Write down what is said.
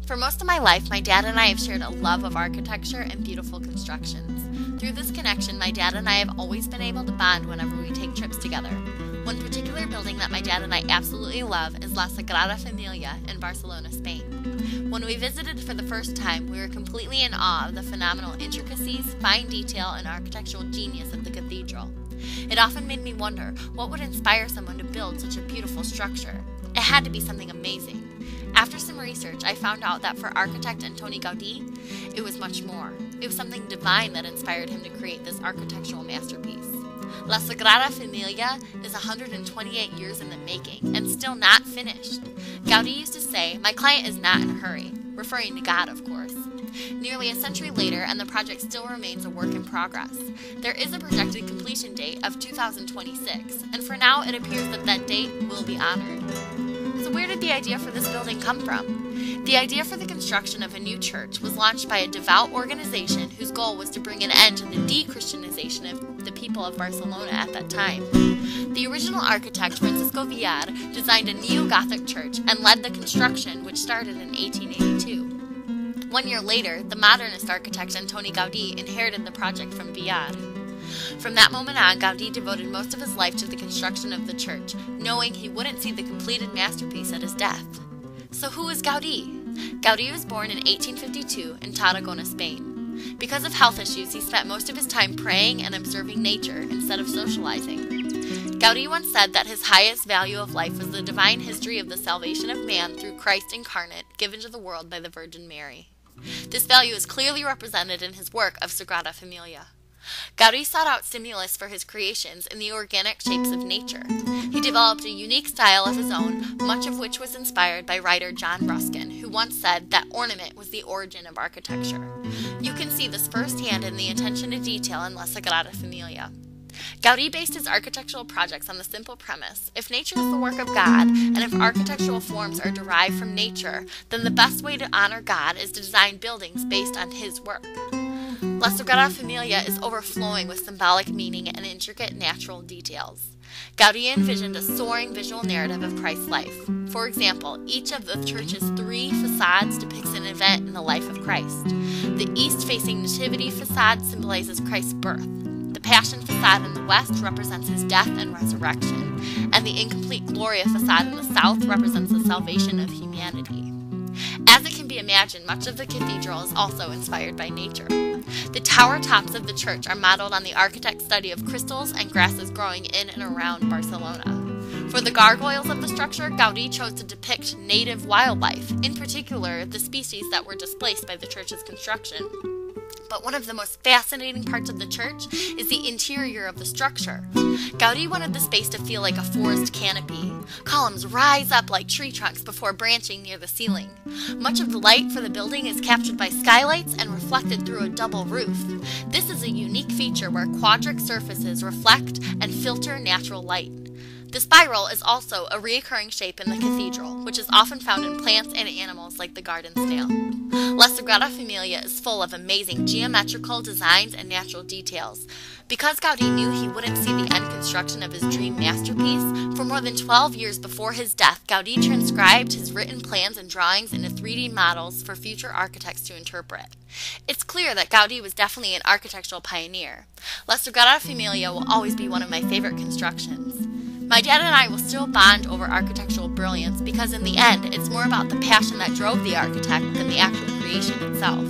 For most of my life, my dad and I have shared a love of architecture and beautiful constructions. Through this connection, my dad and I have always been able to bond whenever we take trips together. One particular building that my dad and I absolutely love is La Sagrada Familia in Barcelona, Spain. When we visited for the first time, we were completely in awe of the phenomenal intricacies, fine detail, and architectural genius of the cathedral. It often made me wonder what would inspire someone to build such a beautiful structure. It had to be something amazing. After some research, I found out that for architect Antoni Gaudí, it was much more. It was something divine that inspired him to create this architectural masterpiece. La Sagrada Familia is 128 years in the making and still not finished. Gaudí used to say, "My client is not in a hurry," referring to God, of course. Nearly a century later, and the project still remains a work in progress. There is a projected completion date of 2026, and for now it appears that that date will be honored. So where did the idea for this building come from? The idea for the construction of a new church was launched by a devout organization whose goal was to bring an end to the de-Christianization of the people of Barcelona at that time. The original architect, Francisco Villar, designed a neo-Gothic church and led the construction, which started in 1882. 1 year later, the modernist architect Antoni Gaudí inherited the project from Villar. From that moment on, Gaudí devoted most of his life to the construction of the church, knowing he wouldn't see the completed masterpiece at his death. So who is Gaudí? Gaudí was born in 1852 in Tarragona, Spain. Because of health issues, he spent most of his time praying and observing nature instead of socializing. Gaudí once said that his highest value of life was the divine history of the salvation of man through Christ incarnate, given to the world by the Virgin Mary. This value is clearly represented in his work of Sagrada Familia. Gaudí sought out stimulus for his creations in the organic shapes of nature. He developed a unique style of his own, much of which was inspired by writer John Ruskin, who once said that ornament was the origin of architecture. You can see this firsthand in the attention to detail in La Sagrada Familia. Gaudí based his architectural projects on the simple premise: if nature is the work of God, and if architectural forms are derived from nature, then the best way to honor God is to design buildings based on His work. La Sagrada Familia is overflowing with symbolic meaning and intricate natural details. Gaudí envisioned a soaring visual narrative of Christ's life. For example, each of the church's 3 facades depicts an event in the life of Christ. The east-facing nativity facade symbolizes Christ's birth. The Passion facade in the west represents his death and resurrection, and the incomplete Gloria facade in the south represents the salvation of humanity. As it can be imagined, much of the cathedral is also inspired by nature. The tower tops of the church are modeled on the architect's study of crystals and grasses growing in and around Barcelona. For the gargoyles of the structure, Gaudí chose to depict native wildlife, in particular the species that were displaced by the church's construction. But one of the most fascinating parts of the church is the interior of the structure. Gaudí wanted the space to feel like a forest canopy. Columns rise up like tree trunks before branching near the ceiling. Much of the light for the building is captured by skylights and reflected through a double roof. This is a unique feature where quadric surfaces reflect and filter natural light. The spiral is also a recurring shape in the cathedral, which is often found in plants and animals like the garden snail. La Sagrada Familia is full of amazing geometrical designs and natural details. Because Gaudí knew he wouldn't see the end construction of his dream masterpiece, for more than 12 years before his death, Gaudí transcribed his written plans and drawings into 3D models for future architects to interpret. It's clear that Gaudí was definitely an architectural pioneer. La Sagrada Familia will always be one of my favorite constructions. My dad and I will still bond over architectural brilliance because in the end, it's more about the passion that drove the architect than the actual creation itself.